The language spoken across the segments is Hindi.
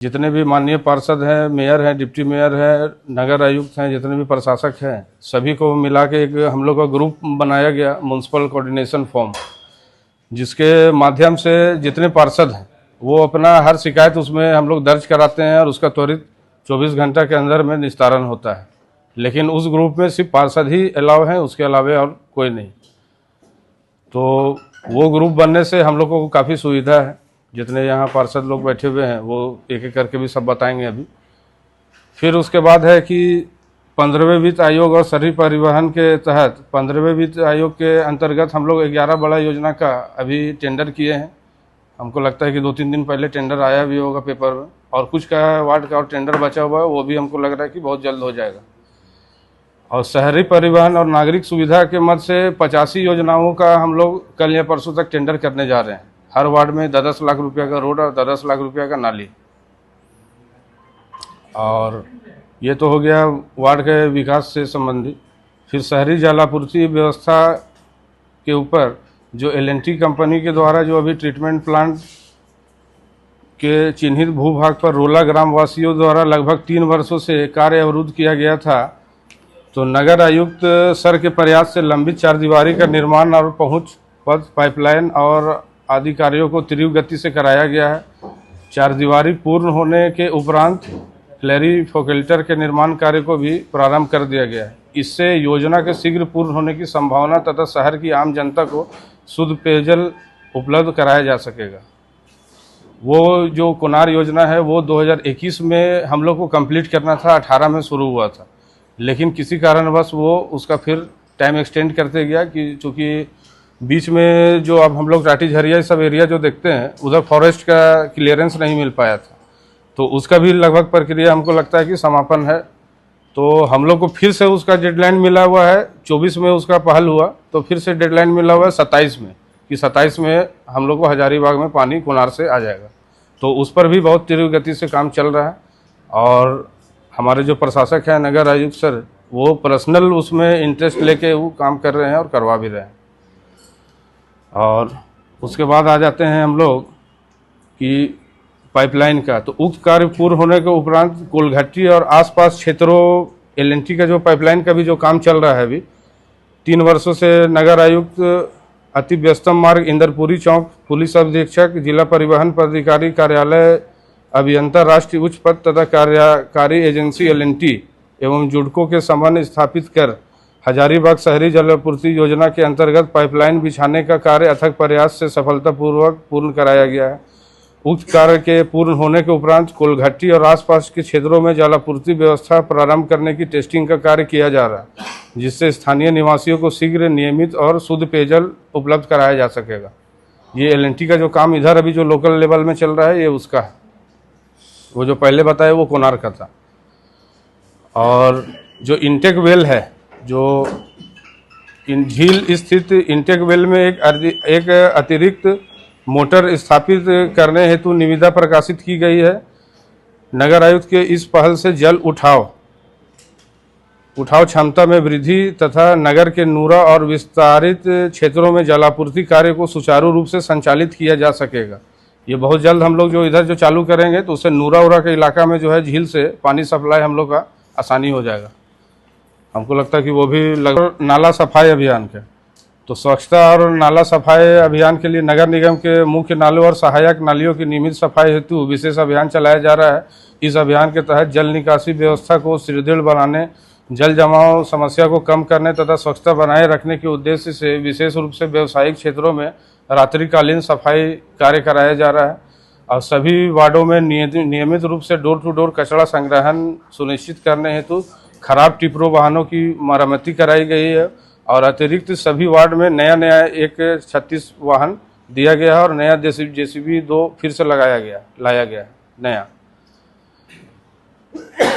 जितने भी माननीय पार्षद हैं, मेयर हैं, डिप्टी मेयर हैं, नगर आयुक्त हैं, जितने भी प्रशासक हैं, सभी को मिला के एक हम लोग का ग्रुप बनाया गया, म्युनिसिपल कोऑर्डिनेशन फॉर्म, जिसके माध्यम से जितने पार्षद हैं वो अपना हर शिकायत उसमें हम लोग दर्ज कराते हैं और उसका त्वरित 24 घंटा के अंदर में निस्तारण होता है। लेकिन उस ग्रुप में सिर्फ पार्षद ही अलाउ हैं, उसके अलावा और कोई नहीं। तो वो ग्रुप बनने से हम लोगों को काफ़ी सुविधा है। जितने यहाँ पार्षद लोग बैठे हुए हैं वो एक एक करके भी सब बताएंगे अभी। फिर उसके बाद है कि 15वें वित्त आयोग और शहरी परिवहन के तहत 15वें वित्त आयोग के अंतर्गत हम लोग 11 बड़ा योजना का अभी टेंडर किए हैं। हमको लगता है कि 2-3 दिन पहले टेंडर आया भी होगा पेपर में, और कुछ का वार्ड का और टेंडर बचा हुआ है, वो भी हमको लग रहा है कि बहुत जल्द हो जाएगा। और शहरी परिवहन और नागरिक सुविधा के मद से 85 योजनाओं का हम लोग कल या परसों तक टेंडर करने जा रहे हैं। हर वार्ड में 10-10 लाख रुपया का रोड और 10-10 लाख रुपया का नाली। और ये तो हो गया वार्ड के विकास से संबंधित। फिर शहरी जलापूर्ति व्यवस्था के ऊपर जो L&T कंपनी के द्वारा जो अभी ट्रीटमेंट प्लांट के चिन्हित भूभाग पर रोला ग्राम वासियों द्वारा लगभग 3 वर्षों से कार्य अवरुद्ध किया गया था, तो नगर आयुक्त सर के प्रयास से लंबित चारदीवारी का निर्माण और पहुंच पथ, पाइपलाइन और आदि कार्यों को तीव्र गति से कराया गया है। चारदीवारी पूर्ण होने के उपरांत क्लेरी फोकेल्टर के निर्माण कार्य को भी प्रारंभ कर दिया गया है। इससे योजना के शीघ्र पूर्ण होने की संभावना तथा शहर की आम जनता को शुद्ध पेयजल उपलब्ध कराया जा सकेगा। वो जो कोनार योजना है वो 2021 में हम लोग को कंप्लीट करना था, 18 में शुरू हुआ था, लेकिन किसी कारणवश वो उसका फिर टाइम एक्सटेंड करते गया कि चूँकि बीच में जो अब हम लोग टाटी झरिया सब एरिया जो देखते हैं उधर फॉरेस्ट का क्लियरेंस नहीं मिल पाया था, तो उसका भी लगभग प्रक्रिया हमको लगता है कि समापन है। तो हम लोग को फिर से उसका डेडलाइन मिला हुआ है, 24 में उसका पहल हुआ, तो फिर से डेडलाइन मिला हुआ है 27 में, कि 27 में हम लोग को हजारीबाग में पानी कोनार से आ जाएगा। तो उस पर भी बहुत तीव्र गति से काम चल रहा है। और हमारे जो प्रशासक हैं नगर आयुक्त सर, वो पर्सनल उसमें इंटरेस्ट लेके वो काम कर रहे हैं और करवा भी रहे हैं। और उसके बाद आ जाते हैं हम लोग कि पाइपलाइन का, तो उक्त कार्य पूर्ण होने के उपरांत कोलघट्टी और आसपास क्षेत्रों L&T का जो पाइपलाइन का भी जो काम चल रहा है अभी 3 वर्षों से, नगर आयुक्त अति व्यस्तम मार्ग, इंदरपुरी चौक, पुलिस अधीक्षक, जिला परिवहन पदाधिकारी कार्यालय, अभियंता, राष्ट्रीय उच्च पद तथा कार्यकारी एजेंसी L&T एवं जुडको के संबंध स्थापित कर हजारीबाग शहरी जलापूर्ति योजना के अंतर्गत पाइपलाइन बिछाने का कार्य अथक प्रयास से सफलतापूर्वक पूर्ण कराया गया है। उक्त कार्य के पूर्ण होने के उपरांत कोलघट्टी और आसपास के क्षेत्रों में जलापूर्ति व्यवस्था प्रारंभ करने की टेस्टिंग का कार्य किया जा रहा है, जिससे स्थानीय निवासियों को शीघ्र नियमित और शुद्ध पेयजल उपलब्ध कराया जा सकेगा। ये L&T का जो काम इधर अभी जो लोकल लेवल में चल रहा है ये उसका है, वो जो पहले बताया वो कोनार का था। और जो इंटेक वेल है, जो झील स्थित इंटेक वेल में एक अतिरिक्त मोटर स्थापित करने हेतु निविदा प्रकाशित की गई है। नगर आयुक्त के इस पहल से जल उठाव क्षमता में वृद्धि तथा नगर के नूरा और विस्तारित क्षेत्रों में जलापूर्ति कार्य को सुचारू रूप से संचालित किया जा सकेगा। ये बहुत जल्द हम लोग जो इधर जो चालू करेंगे तो उससे नूरा उरा के इलाका में जो है झील से पानी सप्लाई हम लोग का आसानी हो जाएगा। हमको लगता है कि वो भी नाला सफाई अभियान के, तो स्वच्छता और नाला सफाई अभियान के लिए नगर निगम के मुख्य नालों और सहायक नालियों की नियमित सफाई हेतु विशेष अभियान चलाया जा रहा है। इस अभियान के तहत जल निकासी व्यवस्था को सुदृढ़ बनाने, जल जमाव समस्या को कम करने तथा स्वच्छता बनाए रखने के उद्देश्य से विशेष रूप से व्यावसायिक क्षेत्रों में रात्रिकालीन सफाई कार्य कराया जा रहा है। और सभी वार्डों में नियमित रूप से डोर टू डोर कचरा संग्रहण सुनिश्चित करने हेतु खराब टिपरो वाहनों की मरम्मति कराई गई है। और अतिरिक्त सभी वार्ड में नया एक 36 वाहन दिया गया है और नया JCB 2 फिर से लाया गया नया।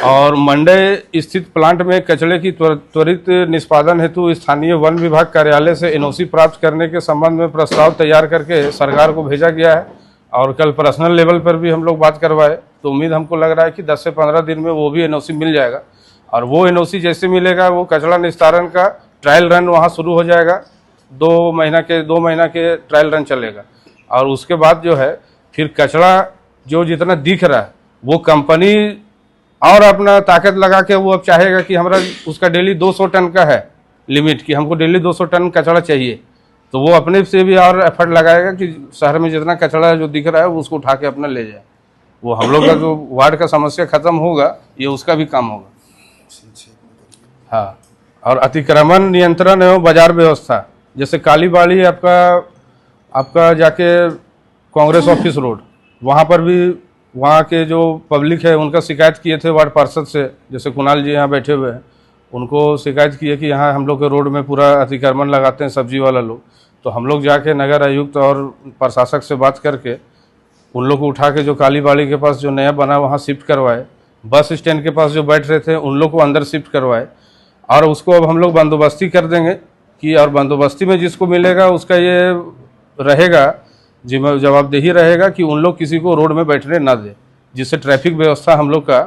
और मंडे स्थित प्लांट में कचरे की त्वरित निष्पादन हेतु स्थानीय वन विभाग कार्यालय से NOC प्राप्त करने के संबंध में प्रस्ताव तैयार करके सरकार को भेजा गया है। और कल पर्सनल लेवल पर भी हम लोग बात करवाए, तो उम्मीद हमको लग रहा है कि 10 से 15 दिन में वो भी NOC मिल जाएगा। और वो NOC जैसे मिलेगा वो कचरा निस्तारण का ट्रायल रन वहाँ शुरू हो जाएगा। 2 महीना के ट्रायल रन चलेगा। और उसके बाद जो है फिर कचरा जो जितना दिख रहा है वो कंपनी और अपना ताकत लगा के वो अब चाहेगा कि हमारा उसका डेली 200 टन का है लिमिट, कि हमको डेली 200 टन कचरा चाहिए, तो वो अपने से भी और एफर्ट लगाएगा कि शहर में जितना कचरा जो दिख रहा है वो उसको उठा के अपना ले जाए। वो हम लोग का जो वार्ड का समस्या खत्म होगा, ये उसका भी काम होगा। हाँ, और अतिक्रमण नियंत्रण एवं बाजार व्यवस्था, जैसे कालीबाड़ी आपका जाके कांग्रेस ऑफिस रोड, वहाँ पर भी वहाँ के जो पब्लिक है उनका शिकायत किए थे वार्ड पार्षद से, जैसे कुणाल जी यहाँ बैठे हुए हैं, उनको शिकायत की है कि यहाँ हम लोग के रोड में पूरा अतिक्रमण लगाते हैं सब्जी वाला लोग। तो हम लोग जाके नगर आयुक्त और प्रशासक से बात करके उन लोग को उठा के जो कालीबाड़ी के पास जो नया बना वहाँ शिफ्ट करवाए, बस स्टैंड के पास जो बैठ रहे थे उन लोग को अंदर शिफ्ट करवाए, और उसको अब हम लोग बंदोबस्ती कर देंगे कि, और बंदोबस्ती में जिसको मिलेगा उसका ये रहेगा जवाबदेही रहेगा कि उन लोग किसी को रोड में बैठने ना दे, जिससे ट्रैफिक व्यवस्था हम लोग का,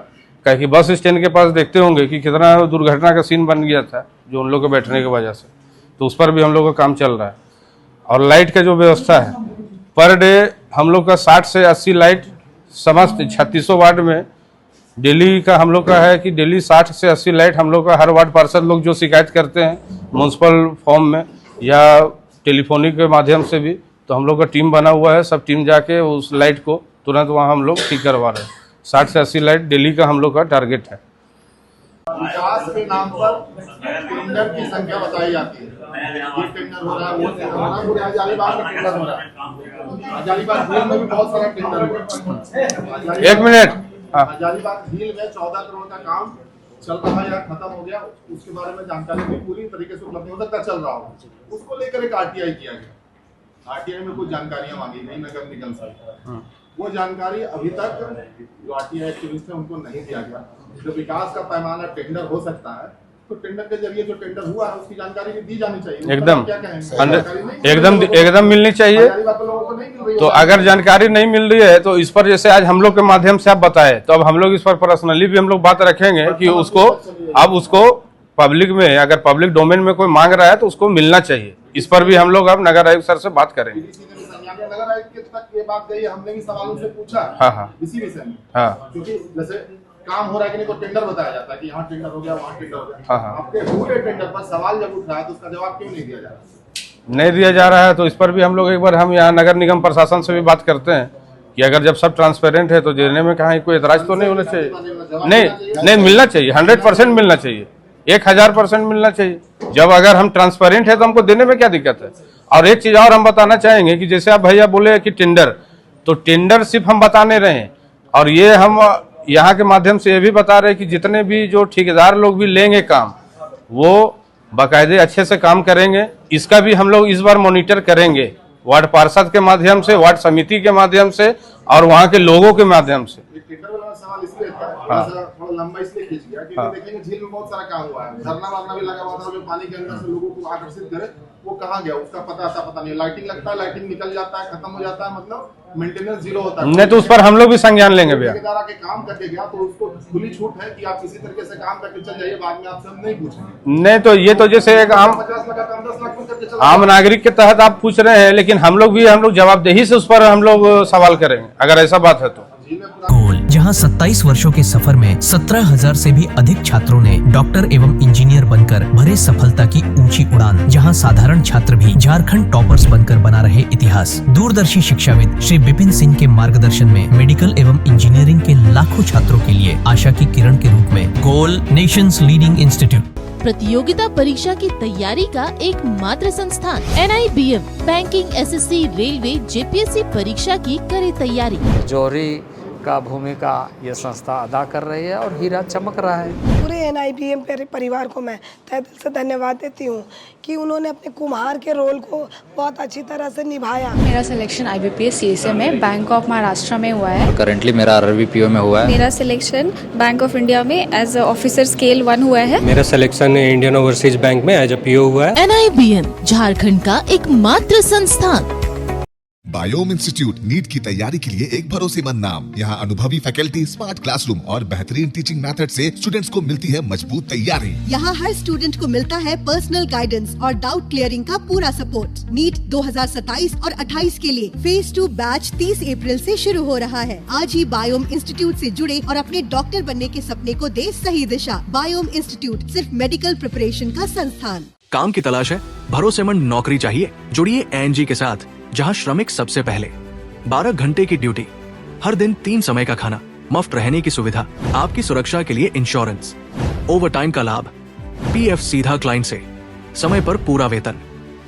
क्या कि बस स्टैंड के पास देखते होंगे कि कितना दुर्घटना का सीन बन गया था जो उन लोग के बैठने की वजह से, तो उस पर भी हम लोग का काम चल रहा है। और लाइट का जो व्यवस्था है, पर डे हम लोग का 60 से 80 लाइट समस्त 3600 वार्ड में डेली का हम लोग का है कि डेली 60 से 80 लाइट हम लोग का हर वार्ड पार्षद लोग जो शिकायत करते हैं म्यूनसिपल फॉर्म में या टेलीफोनिक के माध्यम से भी, तो हम लोग का टीम बना हुआ है, सब टीम जाके उस लाइट को तुरंत वहाँ हम लोग ठीक करवा रहे हैं। 60 से 80 लाइट डेली का हम लोग का टारगेट है। विकास के नाम पर टेंडर की संख्या बताई जाती है, ये टेंडर हो रहा है, वो टेंडर हो रहा है, पूरे हजारीबाग में टेंडर हो रहा है। हजारीबाग झील में भी बहुत सारा टेंडर हुआ है। एक मिनट, हजारीबाग झील में 14 करोड़ का काम चल रहा है या खत्म हो गया, उसके बारे में जानकारी भी पूरी तरीके से उपलब्ध नहीं हो सकता, चल रहा हो, उसको लेकर एक आरटीआई किया गया। आरटीआई में कुछ जानकारियां मांगी गई नगर निगम से, वो जानकारी अभी तक जो आरटीआई एक्टिविस्ट है उनको नहीं दिया गया। जो विकास का पैमाना टेंडर हो सकता है, तो टेंडर के जरिए जो टेंडर हुआ है उसकी जानकारी भी दी जानी चाहिए। एकदम क्या कहेंगे, एकदम मिलनी चाहिए। तो अगर जानकारी नहीं मिल रही है तो इस पर, जैसे आज हम लोग के माध्यम से आप बताए, तो अब हम लोग इस पर पर्सनली भी हम लोग बात रखेंगे कि उसको, अब उसको पब्लिक में, अगर पब्लिक डोमेन में कोई मांग रहा है तो उसको मिलना चाहिए। इस पर भी हम लोग अब नगर आयुक्त सर से बात करेंगे। नगर आयुक्त तक ये बात गई, हमने भी सवालों से पूछा इसी विषय में, क्योंकि जैसे काम हो रहा है कि नहीं, तो टेंडर बताया जाता है कि यहाँ टेंडर हो गया, वहाँ टेंडर हो गया। आपके पूरे टेंडर पर सवाल जब उठ रहा है तो उसका जवाब क्यों नहीं दिया जा रहा? नहीं दिया जा रहा है, तो इस पर भी हम लोग एक बार हम यहाँ नगर निगम प्रशासन से भी बात करते हैं कि अगर जब सब ट्रांसपेरेंट है तो देने में कहाँ कोई एतराज तो नहीं होना चाहिए। नहीं मिलना चाहिए, 100% मिलना चाहिए, 1000% मिलना चाहिए। जब अगर हम ट्रांसपेरेंट है तो हमको देने में क्या दिक्कत है। और एक चीज और हम बताना चाहेंगे कि जैसे आप भैया बोले कि टेंडर, तो टेंडर सिर्फ हम बताने रहे हैं, और ये हम यहाँ के माध्यम से ये भी बता रहे हैं कि जितने भी जो ठेकेदार लोग भी लेंगे काम, वो बाकायदे अच्छे से काम करेंगे। इसका भी हम लोग इस बार मॉनिटर करेंगे, वार्ड पार्षद के माध्यम से, वार्ड समिति के माध्यम से और वहाँ के लोगों के माध्यम से। सवाल इसलिए थोड़ा लंबा इसलिए खींच गया क्योंकि देखेंगे झील में बहुत सारा काम हुआ है, झरना वरना भी लगा हुआ था जो पानी के अंदर से लोगों को आकर्षित करे, वो कहाँ गया उसका पता नहीं। लाइटिंग लगता है, लाइटिंग निकल जाता है, खत्म हो जाता है, मतलब मेंटेनेंस जीरो होता है। नहीं तो उस पर हम लोग भी संज्ञान लेंगे भैया। ठेकेदार आके काम करके गया तो उसको खुली छूट है कि आप किसी तरीके से काम करके चल जाइए, बाद में आपसे हम नहीं पूछेंगे। नहीं तो ये तो जैसे एक आम 50 लाख काम 10 लाख में करके चल, आम नागरिक के तहत आप पूछ रहे हैं, लेकिन हम लोग जवाबदेही से उस पर हम लोग सवाल करेंगे अगर ऐसा बात है तो। गोल, जहां 27 वर्षों के सफर में 17,000 से भी अधिक छात्रों ने डॉक्टर एवं इंजीनियर बनकर भरे सफलता की ऊंची उड़ान, जहां साधारण छात्र भी झारखंड टॉपर्स बनकर बना रहे इतिहास। दूरदर्शी शिक्षाविद श्री विपिन सिंह के मार्गदर्शन में मेडिकल एवं इंजीनियरिंग के लाखों छात्रों के लिए आशा की किरण के रूप में गोल, नेशंस लीडिंग इंस्टीट्यूट। प्रतियोगिता परीक्षा की तैयारी का एकमात्र संस्थान NIBM banking, SSC, railway, JPSC परीक्षा की करे तैयारी। जौहरी का भूमिका ये संस्था अदा कर रही है और हीरा चमक रहा है। पूरे NIBM परिवार को मैं तहे दिल से धन्यवाद देती हूँ कि उन्होंने अपने कुम्हार के रोल को बहुत अच्छी तरह से निभाया। मेरा सिलेक्शन IBPS CSA में बैंक ऑफ महाराष्ट्र में हुआ है। करेंटली मेरा RRBPO में हुआ है। मेरा सिलेक्शन बैंक ऑफ इंडिया में एज ऑफिसर स्केल 1 हुआ है। मेरा सिलेक्शन इंडियन ओवरसीज बैंक में एज PO हुआ है। NIBM झारखंड का एकमात्र संस्थान। बायोम इंस्टीट्यूट नीट की तैयारी के लिए एक भरोसेमंद नाम। यहाँ अनुभवी फैकल्टी, स्मार्ट क्लासरूम और बेहतरीन टीचिंग मेथड से स्टूडेंट्स को मिलती है मजबूत तैयारी। यहाँ हर स्टूडेंट को मिलता है पर्सनल गाइडेंस और डाउट क्लियरिंग का पूरा सपोर्ट। नीट 2027 और 28 के लिए फेज 2 बैच 30 अप्रैल से शुरू हो रहा है। आज ही बायोम इंस्टीट्यूट से जुड़े और अपने डॉक्टर बनने के सपने को दे सही दिशा। बायोम इंस्टीट्यूट सिर्फ मेडिकल प्रिपरेशन का संस्थान। काम की तलाश है, भरोसेमंद नौकरी चाहिए? जुड़िए एएनजी के साथ, जहां श्रमिक सबसे पहले। 12 घंटे की ड्यूटी, हर दिन 3 समय का खाना, मुफ्त रहने की सुविधा, आपकी सुरक्षा के लिए इंश्योरेंस, ओवर टाइम का लाभ, पीएफ सीधा क्लाइंट से, समय पर पूरा वेतन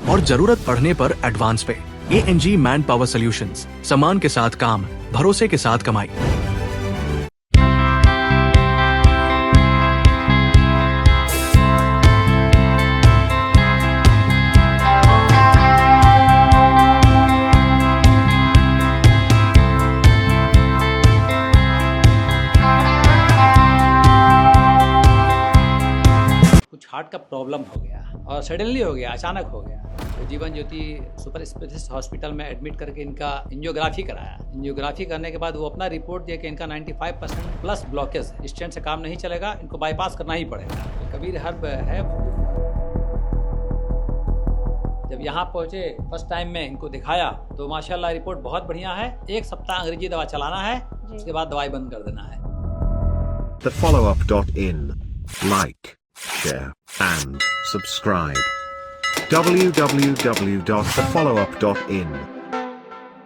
और जरूरत पड़ने पर एडवांस पे। एएनजी मैन पावर सॉल्यूशंस, सम्मान के साथ काम, भरोसे के साथ कमाई। हार्ट का प्रॉब्लम हो गया और सडनली हो गया, अचानक हो गया। तो Jeevan Jyoti super specialist hospital में एडमिट करके इनका एंजियोग्राफी कराया। एंजियोग्राफी करने के बाद वो अपना रिपोर्ट दिया कि इनका 95% प्लस ब्लॉकेज, स्टेंट से काम नहीं चलेगा, इनको बाईपास करना ही पड़ेगा। कबीर हर्ब है। जब यहाँ पहुँचे फर्स्ट टाइम में इनको दिखाया तो माशाल्लाह रिपोर्ट बहुत बढ़िया है। 1 सप्ताह अंग्रेजी दवा चलाना है, उसके बाद दवाई बंद कर देना है। thefollowup.in Like, share and subscribe. www.thefollowup.in